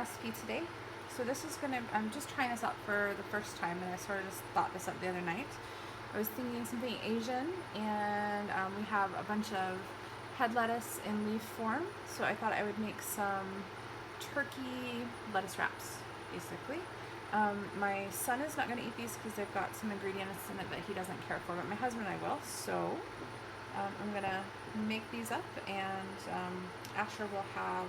recipe today. So this is I'm just trying this out for the first time, and I sort of just thought this up the other night. I was thinking something Asian, and we have a bunch of head lettuce in leaf form, so I thought I would make some turkey lettuce wraps, basically. My son is not going to eat these because they've got some ingredients in it that he doesn't care for, but my husband and I will, so I'm going to make these up, and Asher will have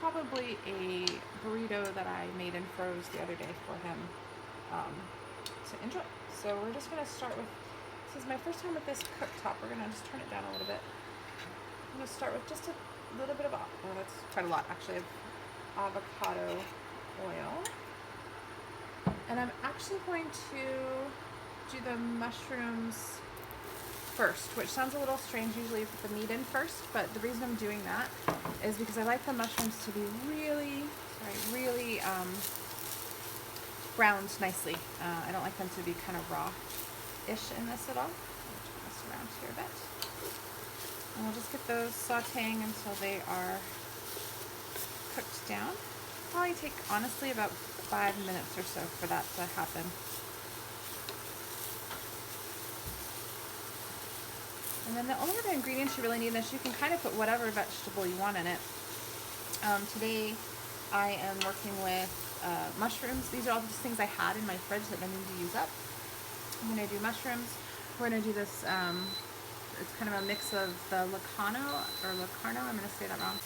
probably a burrito that I made and froze the other day for him to enjoy. So we're just going to start with, this is my first time with this cooktop. We're going to just turn it down a little bit. I'm going to start with just a little bit of, well, that's quite a lot actually, of avocado oil. And I'm actually going to do the mushrooms first, which sounds a little strange. Usually you put the meat in first, but the reason I'm doing that is because I like the mushrooms to be really browned nicely. I don't like them to be kind of raw-ish in this at all. I'll turn this around here a bit. And we'll just get those sauteing until they are cooked down. Probably take, honestly, about 5 minutes or so for that to happen. And then the only other ingredients you really need in this, you can kind of put whatever vegetable you want in it. Today I am working with mushrooms. These are all just things I had in my fridge that I need to use up. I'm going to do mushrooms. We're going to do this, it's kind of a mix of the Locarno, I'm going to say that wrong.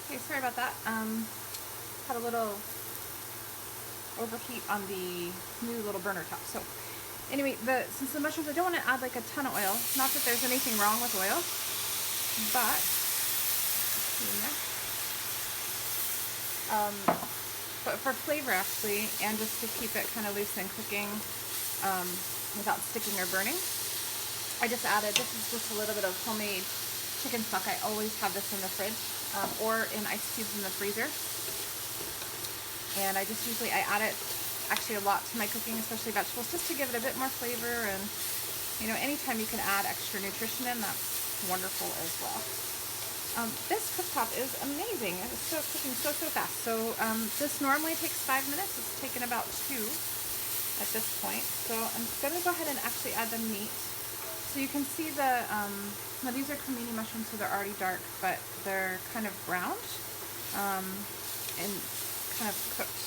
Okay, sorry about that. Had a little overheat on the new little burner top. So anyway, since the mushrooms, I don't want to add like a ton of oil. Not that there's anything wrong with oil, but for flavor actually, and just to keep it kind of loose and cooking without sticking or burning, I just added, this is just a little bit of homemade chicken stock. I always have this in the fridge or in ice cubes in the freezer. And I add it actually a lot to my cooking, especially vegetables, just to give it a bit more flavor. And you know, anytime you can add extra nutrition in, that's wonderful as well. This cooktop is amazing. It's cooking so fast. So this normally takes 5 minutes. It's taken about 2 at this point. So I'm going to go ahead and actually add the meat. So you can see now these are cremini mushrooms, so they're already dark, but they're kind of browned and kind of cooked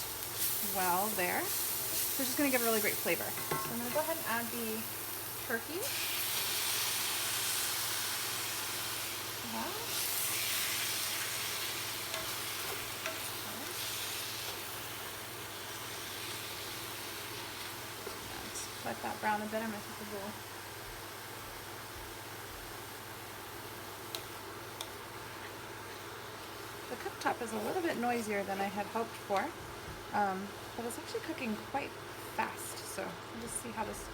well there. So it's just going to give a really great flavor. So I'm going to go ahead and add the turkey. Let that brown a bit. I'm going to take a little. The cooktop is a little bit noisier than I had hoped for, but it's actually cooking quite fast, so we'll just see how this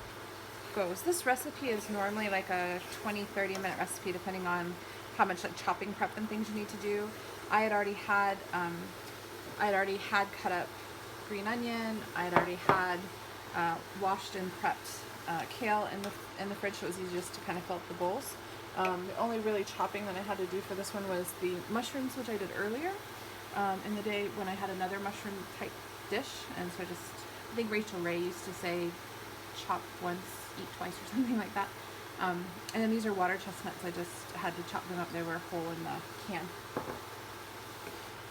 goes. This recipe is normally like a 20-30 minute recipe depending on how much like chopping prep and things you need to do. I had already had cut up green onion. I had already had washed and prepped kale in the fridge, so it was easy just to kind of fill up the bowls. The only really chopping that I had to do for this one was the mushrooms, which I did earlier in the day when I had another mushroom type dish. And so I think Rachel Ray used to say, chop once, eat twice, or something like that. And then these are water chestnuts. I just had to chop them up. They were whole in the can.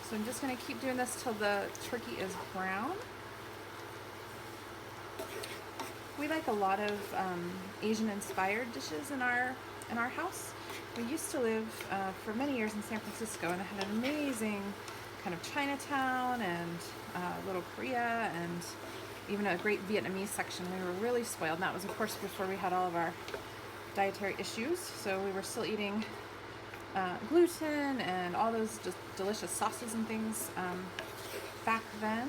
So I'm just going to keep doing this till the turkey is brown. We like a lot of Asian-inspired dishes in our house. We used to live for many years in San Francisco, and it had an amazing kind of Chinatown and Little Korea and even a great Vietnamese section. We were really spoiled, and that was of course before we had all of our dietary issues, so we were still eating gluten and all those just delicious sauces and things. Back then,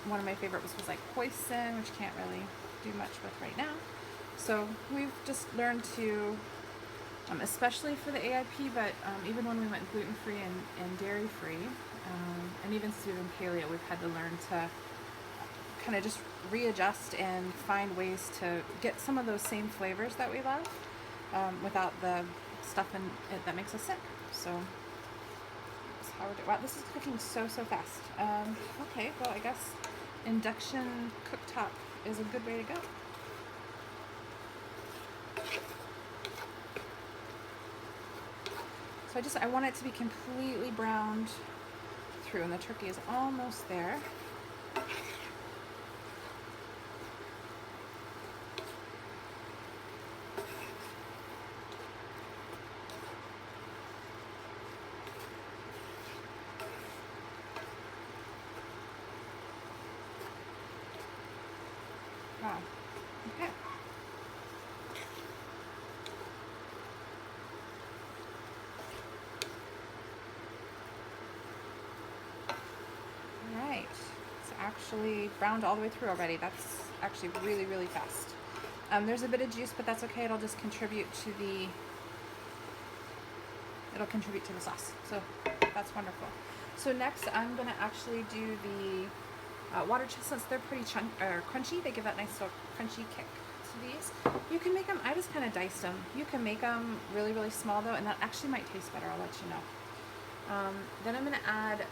one of my favorite was like hoisin, which can't really do much with right now. So we've just learned to, especially for the AIP, but even when we went gluten-free and dairy-free, and even since we've been paleo, we've had to learn to kind of just readjust and find ways to get some of those same flavors that we love without the stuff in it that makes us sick. So how we're doing. Wow, this is cooking so fast. Okay, well, I guess induction cooktop is a good way to go. So I want it to be completely browned through, and the turkey is almost there. Wow. Okay. All right. It's actually browned all the way through already. That's actually really fast. There's a bit of juice, but that's okay. It'll just contribute to the sauce. So that's wonderful. So next I'm gonna actually do the water chestnuts. They're pretty crunchy. They give that nice little crunchy kick to these. You can make them, I just kind of diced them. You can make them really small though, and that actually might taste better, I'll let you know. Then I'm gonna add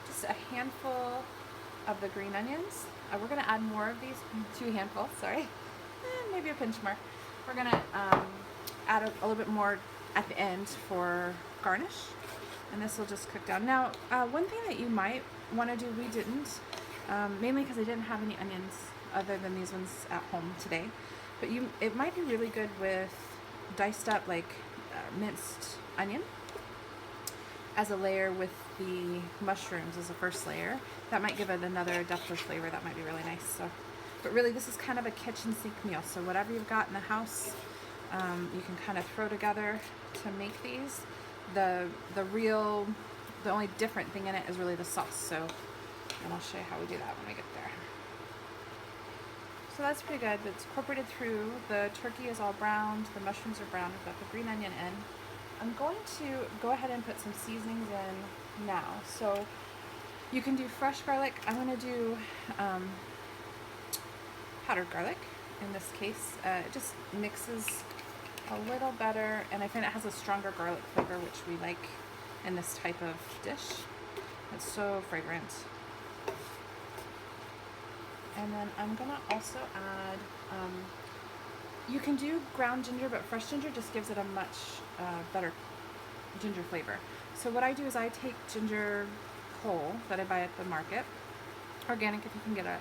just a handful of the green onions. We're gonna add more of these, 2 handfuls, sorry. Maybe a pinch more. We're gonna add a little bit more at the end for garnish, and this will just cook down. Now, one thing that you might want to do, we didn't, mainly because I didn't have any onions other than these ones at home today, but it might be really good with diced up like minced onion as a layer with the mushrooms as a first layer. That might give it another depth of flavor. That might be really nice. So, but really this is kind of a kitchen sink meal, so whatever you've got in the house, you can kind of throw together to make these. The only different thing in it is really the sauce. So, and I'll show you how we do that when we get there. So that's pretty good. It's incorporated through. The turkey is all browned. The mushrooms are browned. We've got the green onion in. I'm going to go ahead and put some seasonings in now. So you can do fresh garlic. I'm going to do powdered garlic in this case. It just mixes a little better, and I find it has a stronger garlic flavor, which we like in this type of dish. It's so fragrant. And then I'm gonna also add, you can do ground ginger, but fresh ginger just gives it a much better ginger flavor. So what I do is I take ginger whole that I buy at the market, organic if you can get it.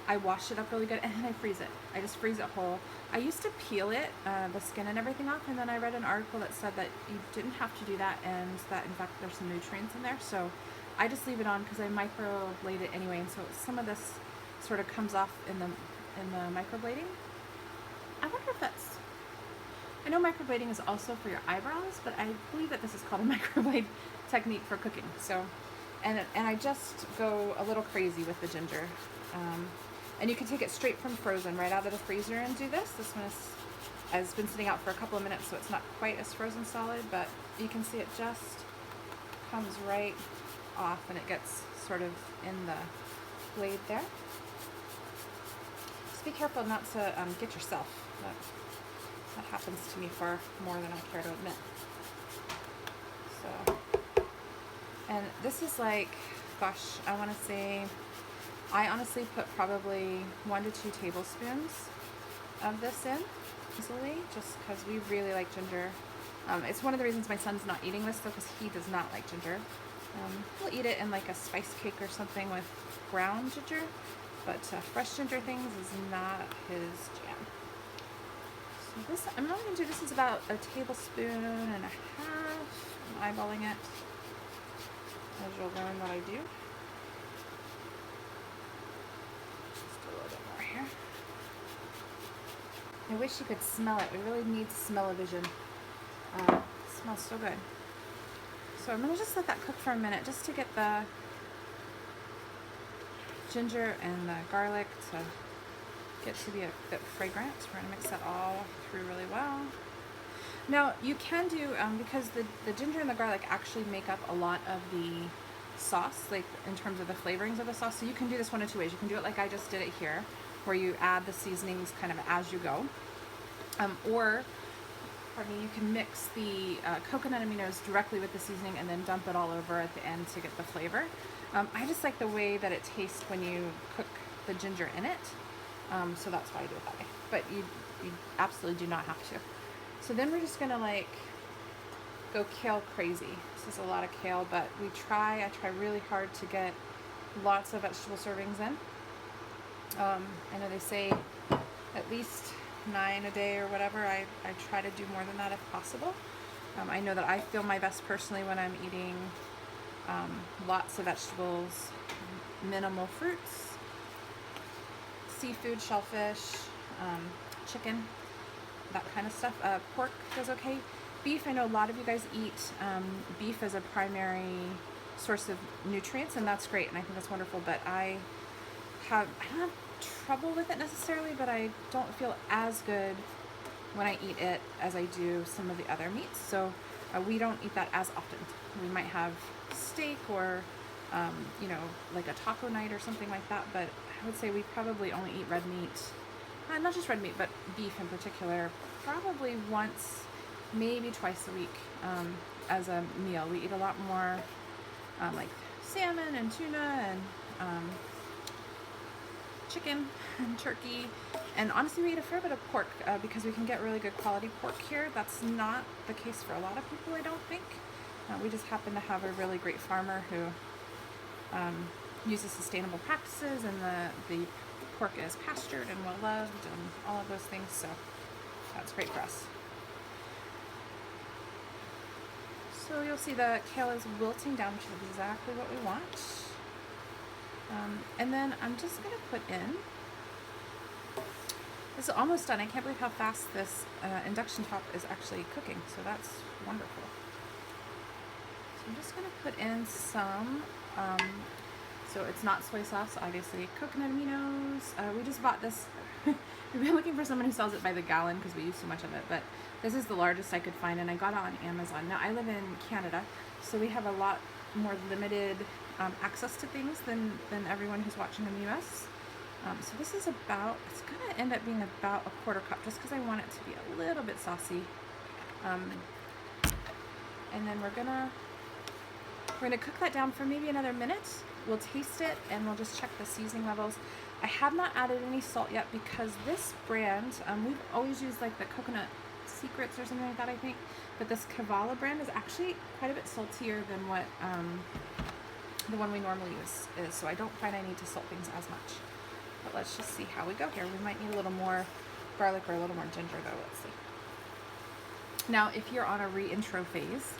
I wash it up really good, and then I freeze it. I just freeze it whole. I used to peel it, the skin and everything off, and then I read an article that said that you didn't have to do that, and that in fact there's some nutrients in there. So I just leave it on because I microblade it anyway, and so some of this sort of comes off in the microblading. I wonder if that's, I know microblading is also for your eyebrows, but I believe that this is called a microblade technique for cooking. So, and I just go a little crazy with the ginger. And you can take it straight from frozen, right out of the freezer, and do this. This one has been sitting out for a couple of minutes, so it's not quite as frozen solid, but you can see it just comes right off, and it gets sort of in the blade there. Just be careful not to get yourself. That happens to me far more than I care to admit. So, and this is like, gosh, I want to say, I honestly put probably 1 to 2 tablespoons of this in easily, just because we really like ginger. It's one of the reasons my son's not eating this though, because he does not like ginger. He'll eat it in like a spice cake or something with ground ginger, but fresh ginger things is not his jam. So this, I'm only going to do, this is about a tablespoon and a half. I'm eyeballing it, as you'll learn what I do. I wish you could smell it. We really need smell-o-vision. It smells so good. So I'm going to just let that cook for a minute just to get the ginger and the garlic to get to be a bit fragrant. We're going to mix that all through really well. Now you can do, because the ginger and the garlic actually make up a lot of the sauce, like in terms of the flavorings of the sauce. So you can do this one of 2 ways. You can do it like I just did it here, where you add the seasonings kind of as you go, or pardon me, you can mix the coconut aminos directly with the seasoning and then dump it all over at the end to get the flavor. I just like the way that it tastes when you cook the ginger in it, so that's why I do it that way. But you absolutely do not have to. So then we're just gonna like go kale crazy. This is a lot of kale, but I try really hard to get lots of vegetable servings in. I know they say at least 9 a day or whatever. I try to do more than that if possible. I know that I feel my best personally when I'm eating lots of vegetables, minimal fruits, seafood, shellfish, chicken, that kind of stuff. Pork is okay. Beef, I know a lot of you guys eat beef as a primary source of nutrients, and that's great, and I think that's wonderful, but I don't have trouble with it necessarily, but I don't feel as good when I eat it as I do some of the other meats, so we don't eat that as often. We might have steak or you know, like a taco night or something like that, but I would say we probably only eat red meat, not just red meat, but beef in particular, probably once, maybe twice a week as a meal. We eat a lot more like salmon and tuna and chicken and turkey, and honestly we eat a fair bit of pork because we can get really good quality pork here. That's not the case for a lot of people, I don't think. We just happen to have a really great farmer who uses sustainable practices, and the pork is pastured and well loved and all of those things, so that's great for us. So you'll see the kale is wilting down, which is exactly what we want. And then I'm just going to put in, this is almost done. I can't believe how fast this induction top is actually cooking, so that's wonderful. So I'm just going to put in some, so it's not soy sauce, obviously, coconut aminos. We just bought this. We've been looking for someone who sells it by the gallon because we use so much of it, but this is the largest I could find, and I got it on Amazon. Now, I live in Canada, so we have a lot more limited access to things than everyone who's watching in the US. So this is about, it's going to end up being about a quarter cup, just because I want it to be a little bit saucy. And then we're gonna cook that down for maybe another minute. We'll taste it and we'll just check the seasoning levels. I have not added any salt yet because this brand, we've always used like the Coconut Secrets or something like that, I think, but this Kavala brand is actually quite a bit saltier than what the one we normally use is, so I don't find I need to salt things as much. But let's just see how we go here. We might need a little more garlic or a little more ginger though. Let's see. Now, if you're on a reintro phase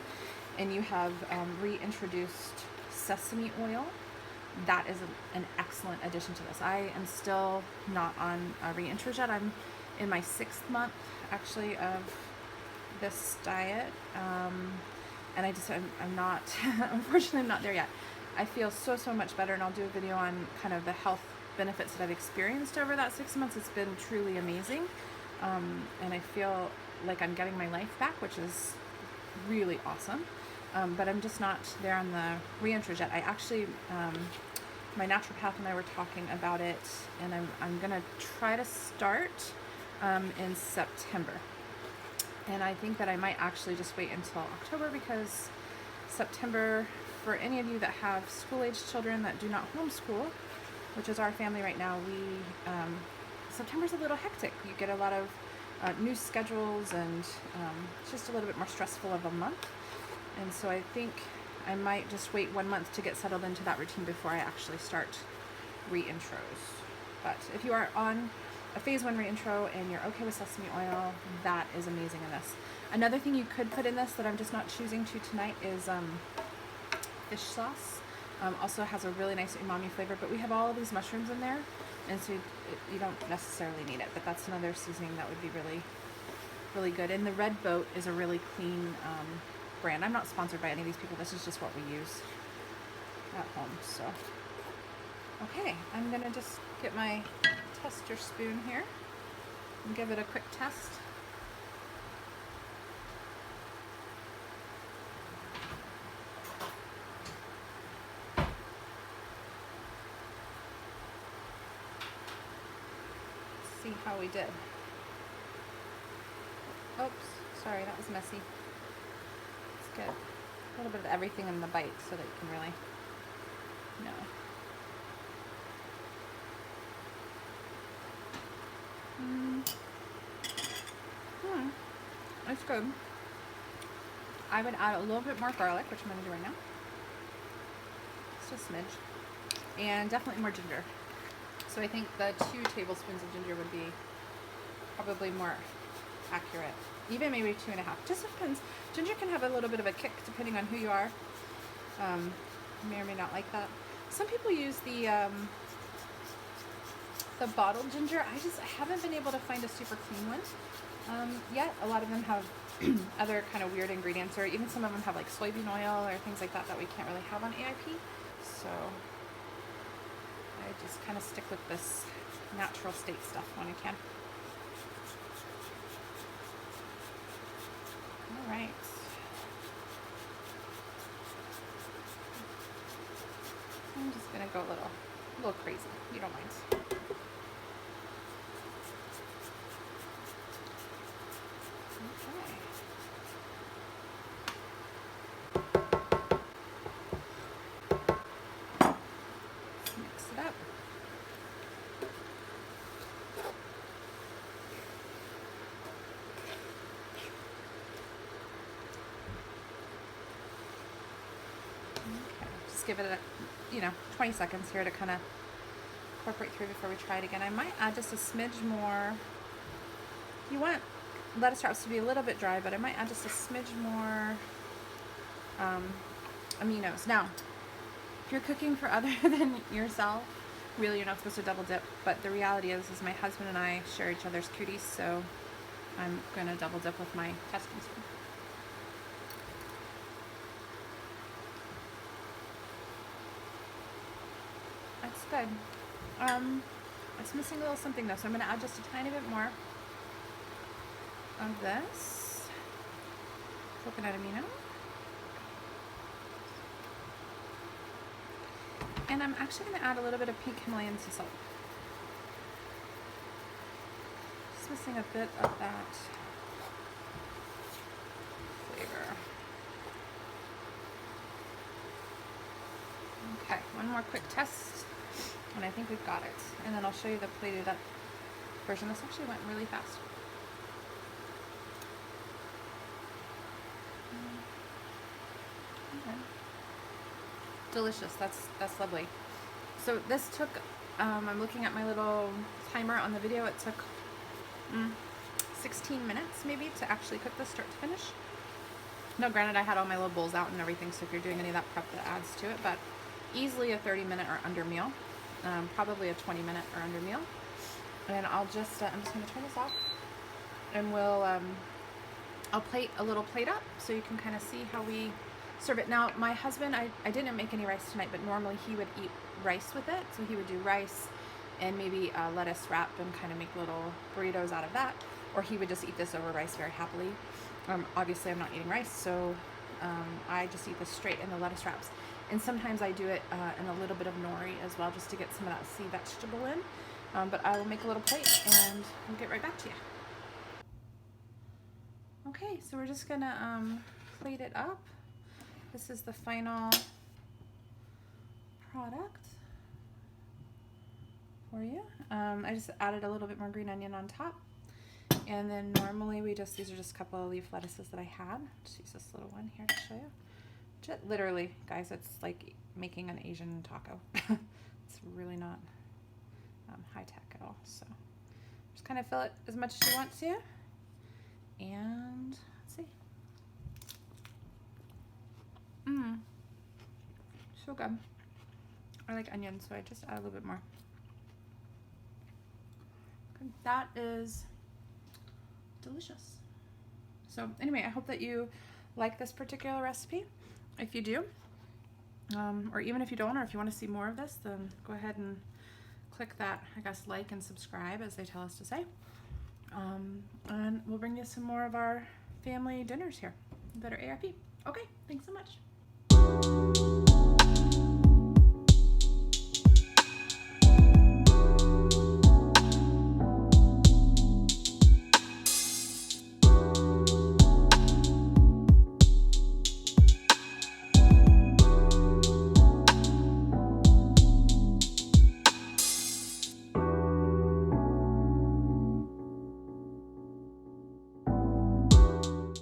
and you have reintroduced sesame oil, that is an excellent addition to this. I am still not on reintro yet. I'm in my 6th month actually of this diet, and I'm not unfortunately I'm not there yet. I feel so much better, and I'll do a video on kind of the health benefits that I've experienced over that 6 months. It's been truly amazing, and I feel like I'm getting my life back, which is really awesome. But I'm just not there on the reintro yet. I actually, my naturopath and I were talking about it, and I'm gonna try to start in September. And I think that I might actually just wait until October, because September, for any of you that have school-age children that do not homeschool, which is our family right now, September's a little hectic. You get a lot of new schedules, and it's just a little bit more stressful of a month. And so I think I might just wait 1 month to get settled into that routine before I actually start reintros. But if you are on a phase 1 reintro and you're okay with sesame oil, that is amazing in this. Another thing you could put in this that I'm just not choosing to tonight is fish sauce. Also has a really nice umami flavor, but we have all of these mushrooms in there, and so you don't necessarily need it, but that's another seasoning that would be really good. And the Red Boat is a really clean brand. I'm not sponsored by any of these people. This is just what we use at home. So, okay, I'm gonna just get my tester spoon here and give it a quick test. See how we did. Oops, Sorry, that was messy. Let's get a little bit of everything in the bite so that you can really know. It's good. I would add a little bit more garlic, which I'm going to do right now. Just a smidge. And definitely more ginger. So I think the 2 tablespoons of ginger would be probably more accurate. Even maybe 2.5. Just depends. Ginger can have a little bit of a kick depending on who you are. You may or may not like that. Some people use the bottled ginger. I haven't been able to find a super clean one yet. A lot of them have other kind of weird ingredients, or even some of them have like soybean oil or things like that that we can't really have on AIP. So I just kind of stick with this natural state stuff when I can. All right. I'm just gonna go a little crazy. You don't mind. Give it 20 seconds here to kind of incorporate through before we try it again. I might add just a smidge more. You want lettuce wraps to be a little bit dry, but I might add just a smidge more aminos. Now, if you're cooking for other than yourself, really you're not supposed to double dip, but the reality is my husband and I share each other's cooties, so I'm going to double dip with my testing spoon. That's good. It's missing a little something though, so I'm going to add just a tiny bit more of this coconut amino. And I'm actually going to add a little bit of pink Himalayan sea salt. Just missing a bit of that flavor. Okay, one more quick test, and I think we've got it. And then I'll show you the plated up version. This actually went really fast. Okay. Delicious. That's lovely. So this took, I'm looking at my little timer on the video. It took 16 minutes maybe to actually cook this start to finish. No, granted, I had all my little bowls out and everything, so if you're doing any of that prep, that adds to it, but easily a 30-minute or under meal, probably a 20-minute or under meal. And I'm just going to turn this off, and I'll plate a little plate up so you can kind of see how we serve it. Now, my husband, I didn't make any rice tonight, but normally he would eat rice with it, so he would do rice and maybe lettuce wrap and kind of make little burritos out of that, or he would just eat this over rice very happily. Obviously, I'm not eating rice, so I just eat this straight in the lettuce wraps. And sometimes I do it in a little bit of nori as well, just to get some of that sea vegetable in. But I will make a little plate and we'll get right back to you. Okay, so we're just gonna plate it up. This is the final product for you. I just added a little bit more green onion on top. And then normally these are just a couple of leaf lettuces that I had. Just use this little one here to show you. Literally, guys, it's like making an Asian taco. It's really not high tech at all. So just kind of fill it as much as you want to. And let's see. So good. I like onions, so I just add a little bit more. Okay, that is delicious. So anyway, I hope that you like this particular recipe. If you do, or even if you don't, or if you want to see more of this, then go ahead and click that, I guess, like and subscribe, as they tell us to say. And we'll bring you some more of our family dinners here that are AIP. Okay, thanks so much.